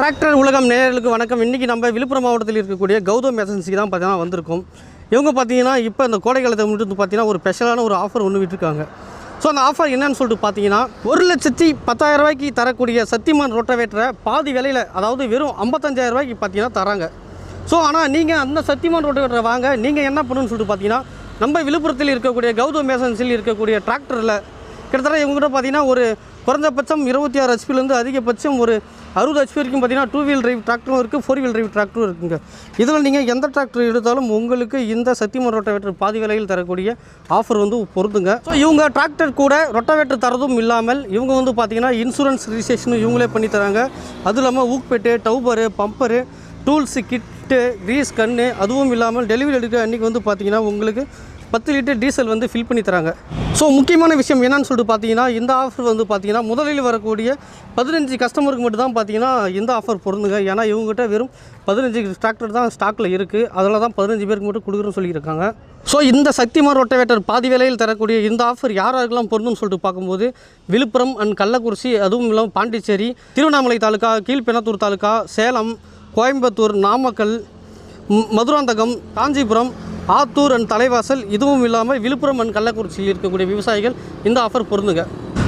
Tractor உலகம் நேயர்களுக்கு வணக்கம். இன்றைக்கி நம்ம விழுப்புரம் மாவட்டத்தில் இருக்கக்கூடிய கௌதம் ஏஜென்சிக்கு தான் பார்த்தீங்கன்னா வந்திருக்கோம். இவங்க பார்த்தீங்கன்னா இப்போ இந்த கோடை காலத்தை முன்னிட்டு பார்த்தீங்கன்னா ஒரு ஸ்பெஷலான ஒரு ஆஃபர் ஒன்று விட்டுருக்காங்க. ஸோ அந்த ஆஃபர் என்னன்னு சொல்லிட்டு பார்த்தீங்கன்னா 1,10,000 ரூபாய்க்கு தரக்கூடிய சக்திமான் ரோட்டவேட்டரை பாதி விலையில், அதாவது வெறும் 55,000 ரூபாய்க்கு பார்த்தீங்கன்னா தராங்க. ஸோ ஆனால் நீங்கள் அந்த சக்திமான் ரோட்டவேட்டரை வாங்க நீங்கள் என்ன பண்ணணும்னு சொல்லிட்டு பார்த்தீங்கன்னா நம்ம விழுப்புரத்தில் இருக்கக்கூடிய கௌதம் ஏஜென்சியில் இருக்கக்கூடிய டிராக்டரில் கிட்டத்தட்ட இவங்ககிட்ட பார்த்தீங்கன்னா ஒரு குறைஞ்சபட்சம் 26 ஹெச்பிலேருந்து அதிகபட்சம் ஒரு 60 ஹெச்பி வரைக்கும் பார்த்தீங்கன்னா 2 வீல் டிரைவ் டிராக்டரும் இருக்குது, 4 வீல் டிரைவ் டிராக்டரும் இருக்குங்க. இதில் நீங்கள் எந்த டிராக்டர் எடுத்தாலும் உங்களுக்கு இந்த சக்திமான் ரொட்டவேட்டர் பாதி விலையில் தரக்கூடிய ஆஃபர் வந்து பொருந்துங்க. ஸோ இவங்க டிராக்டர் கூட ரொட்டவேட்டர் தரதும் இல்லாமல் இவங்க வந்து பார்த்தீங்கன்னா இன்சூரன்ஸ் ரிஜிஸ்ட்ரேஷனும் இவங்களே பண்ணி தராங்க. அதுவும் இல்லாமல் ஊக்பெட்டு, டவுபரு, பம்பரு, டூல்ஸு, கிட்டு, கிரீஸ் கன்று, அதுவும் இல்லாமல் டெலிவரி எடுக்கிற அன்றைக்கி வந்து பார்த்தீங்கன்னா உங்களுக்கு 10 லிட்டர் டீசல் வந்து ஃபில் பண்ணி தராங்க. ஸோ முக்கியமான விஷயம் என்னன்னு சொல்லிட்டு பார்த்தீங்கன்னா இந்த ஆஃபர் வந்து பார்த்தீங்கன்னா முதலில் வரக்கூடிய 15 கஸ்டமருக்கு மட்டும் தான் பார்த்தீங்கன்னா இந்த ஆஃபர் பொருந்துங்க. ஏன்னா இவங்ககிட்ட வெறும் 15 டிராக்டர் தான் ஸ்டாக்கில் இருக்குது. அதில் தான் 15 பேருக்கு மட்டும் கொடுக்குறோன்னு சொல்லியிருக்காங்க. ஸோ இந்த சக்திமான் ரொட்டவேட்டர் பாதி விலையில் தரக்கூடிய இந்த ஆஃபர் யாராருக்கெல்லாம் பொருந்துன்னு சொல்லிட்டு பார்க்கும்போது விழுப்புரம் அண்ட் கள்ளக்குறிச்சி, அதுவும் இல்லாமல் பாண்டிச்சேரி, திருவண்ணாமலை தாலுக்கா, கீழ்பெண்ணத்தூர் தாலுக்கா, சேலம், கோயம்புத்தூர், நாமக்கல், மதுராந்தகம், காஞ்சிபுரம், ஆத்தூர் அண்ட் தலைவாசல், இதுவும் இல்லாமல் விழுப்புரம் அண்ட் கள்ளக்குறிச்சியில் இருக்கக்கூடிய விவசாயிகள் இந்த ஆஃபர் பொருந்துங்க.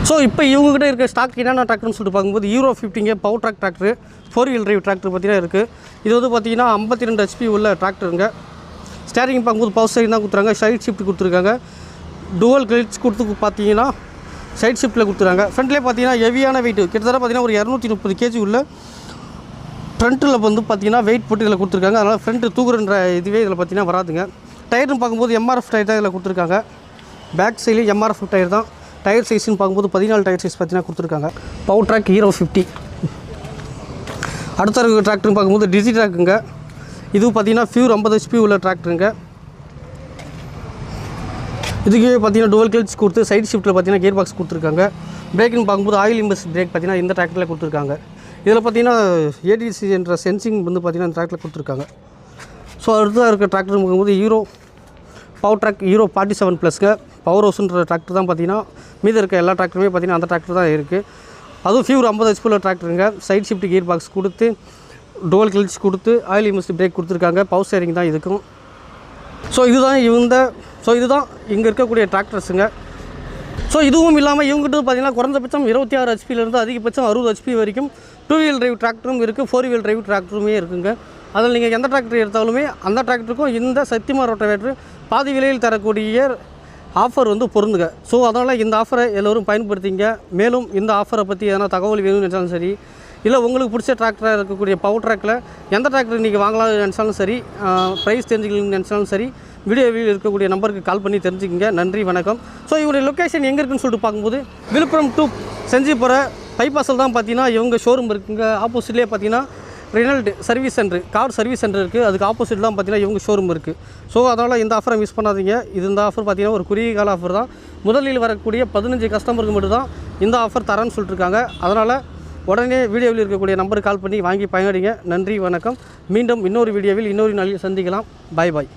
ஸோ இப்போ இவங்ககிட்ட இருக்க ஸ்டாக் என்னென்ன டிராக்டர்னு சொல்லிட்டு பார்க்கும்போது Hero 50 Powertrac tractor, 4 wheel drive tractor பார்த்தீங்கன்னா இருக்குது. இது வந்து பார்த்தீங்கன்னா 52 ஹெச்பி உள்ள டிராக்டருங்க. ஸ்டேரிங் பார்க்கும்போது பவர் ஸ்டேரிங் தான் கொடுத்துருக்காங்க, சைட் ஷிஃப்ட் கொடுத்துருக்காங்க, டுவல் கிளட்ச் கொடுத்து பார்த்தீங்கன்னா சைட் ஷிஃப்ட்டில் கொடுத்துருக்காங்க. ஃப்ரண்ட்லேயே பார்த்தீங்கன்னா ஹெவியான வெயிட் கிட்டத்தட்ட பார்த்தீங்கன்னா ஒரு 230 கேஜி உள்ள ஃப்ரண்ட்டில் வந்து பார்த்தீங்கன்னா வெயிட் போட்டு இதில் கொடுத்துருக்காங்க. அதனால் ஃப்ரண்ட்டு தூக்குறன்ற இதுவே இதில் பார்த்தீங்கன்னா வராதுங்க. டயர்னு பார்க்கும்போது எம்ஆர்எஃப் டயர் தான் இதில் கொடுத்துருக்காங்க. பேக் சைட்லேயும் எம்ஆர்எஃப் டயர் தான். டயர் சைஸ்ன்னு பார்க்கும்போது 14 டயர் சைஸ் பார்த்தீங்கன்னா கொடுத்துருக்காங்க. Power track Hero 50. அடுத்த இருக்க டிராக்டர்னு பார்க்கும்போது டிஜி ட்ராக்குங்க. இது பார்த்தீங்கன்னா ஃபியூர் 50 ஹெச்பி உள்ள டிராக்டருங்க. இதுக்கு பார்த்தீங்கன்னா டுவல் கிளட்ச் கொடுத்து சைட் ஷிஃப்ட்டில் பார்த்தீங்கன்னா கியர் பாக்ஸ் கொடுத்துருக்காங்க. பிரேக்குன்னு பார்க்கும்போது ஆயில் இம்பஸ் பிரேக் பார்த்தீங்கன்னா இந்த டிராக்டரில் கொடுத்துருக்காங்க. இதில் பார்த்தீங்கன்னா ஏடிசி என்ற சென்சிங் வந்து பார்த்தீங்கன்னா இந்த டிராக்டரில் கொடுத்துருக்காங்க. ஸோ அடுத்ததாக இருக்க டிராக்டர் பார்க்கும்போது ஹீரோ பவர் ட்ராக் ஹீரோ 47 ப்ளஸ்ங்க. பவர் ஹவுஸ்ன்ற டிராக்டர் தான் பார்த்தீங்கன்னா மீது இருக்க எல்லா டிராக்டருமே பார்த்தீங்கன்னா அந்த டிராக்டர் தான் இருக்குது. அதுவும் ஃபியூர் 50 ஹெச்பி உள்ள டிராக்டருங்க. சைட் ஷிஃப்ட் கியர் பாக்ஸ் கொடுத்து டுவல் கிளட்ச் கொடுத்து ஆயில் இம்பஸ் பிரேக் கொடுத்துருக்காங்க. பவர் ஸ்டேரிங் தான் இதுக்கும். ஸோ இதுதான் இதுதான் இங்கே இருக்கக்கூடிய டிராக்டர்ஸுங்க. ஸோ இதுவும் இல்லாமல் இவங்ககிட்ட பார்த்தீங்கன்னா குறைந்தபட்சம் 26 ஹெச்பியிலேருந்து அதிகபட்சம் 60 ஹெச்பி வரைக்கும் 2 வீல் டிரைவ் டிராக்டரும் இருக்குது, 4 வீல் டிரைவ் டிராக்டருமே இருக்குங்க. அதில் நீங்கள் எந்த டிராக்டர் எடுத்தாலுமே அந்த டிராக்டருக்கும் இந்த சக்திமான் ரொட்டவேட்டர் பாதி விலையில் தரக்கூடிய ஆஃபர் வந்து பொருந்துங்க. ஸோ அதனால் இந்த ஆஃபரை எல்லோரும் பயன்படுத்திங்க. மேலும் இந்த ஆஃபரை பற்றி எதனா தகவல் வேணும்னு நினச்சாலும் சரி, இல்லை உங்களுக்கு பிடிச்ச டிராக்டராக இருக்கக்கூடிய பவர் ட்ராக்கில் எந்த டிராக்டர் நீங்கள் வாங்கலாம்னு நினச்சாலும் சரி, ப்ரைஸ் தெரிஞ்சுக்கணும்னு நினச்சாலும் சரி, வீடியோவில் இருக்கக்கூடிய நம்பருக்கு கால் பண்ணி தெரிஞ்சுக்கிங்க. நன்றி, வணக்கம். ஸோ இவங்களுடைய லொக்கேஷன் எங்கே இருக்குன்னு சொல்லிட்டு பார்க்கும்போது விழுப்புரம் டு செஞ்சி போகிற பைபாஸில் தான் பார்த்தீங்கன்னா இவங்க ஷோரூம் இருக்குங்க. ஆப்போசிட்லேயே பார்த்தீங்கன்னா Renault service centre, car service centre இருக்குது. அதுக்கு ஆப்போசிட் தான் பார்த்தீங்கன்னா இவங்க ஷோரூம் இருக்குது. ஸோ அதனால் இந்த ஆஃபரை மிஸ் பண்ணாதீங்க. இந்த ஆஃபர் பார்த்தீங்கன்னா ஒரு குறுகிய கால ஆஃபர் தான். முதலில் வரக்கூடிய 15 கஸ்டமருக்கு மட்டும் தான் இந்த ஆஃபர் தரேன்னு சொல்லிட்டுருக்காங்க. அதனால் உடனே வீடியோவில் இருக்கக்கூடிய நம்பருக்கு கால் பண்ணி வாங்கி பயனடைங்க. நன்றி, வணக்கம். மீண்டும் இன்னொரு வீடியோவில் இன்னொரு நாளில் சந்திக்கலாம். பாய் பாய்.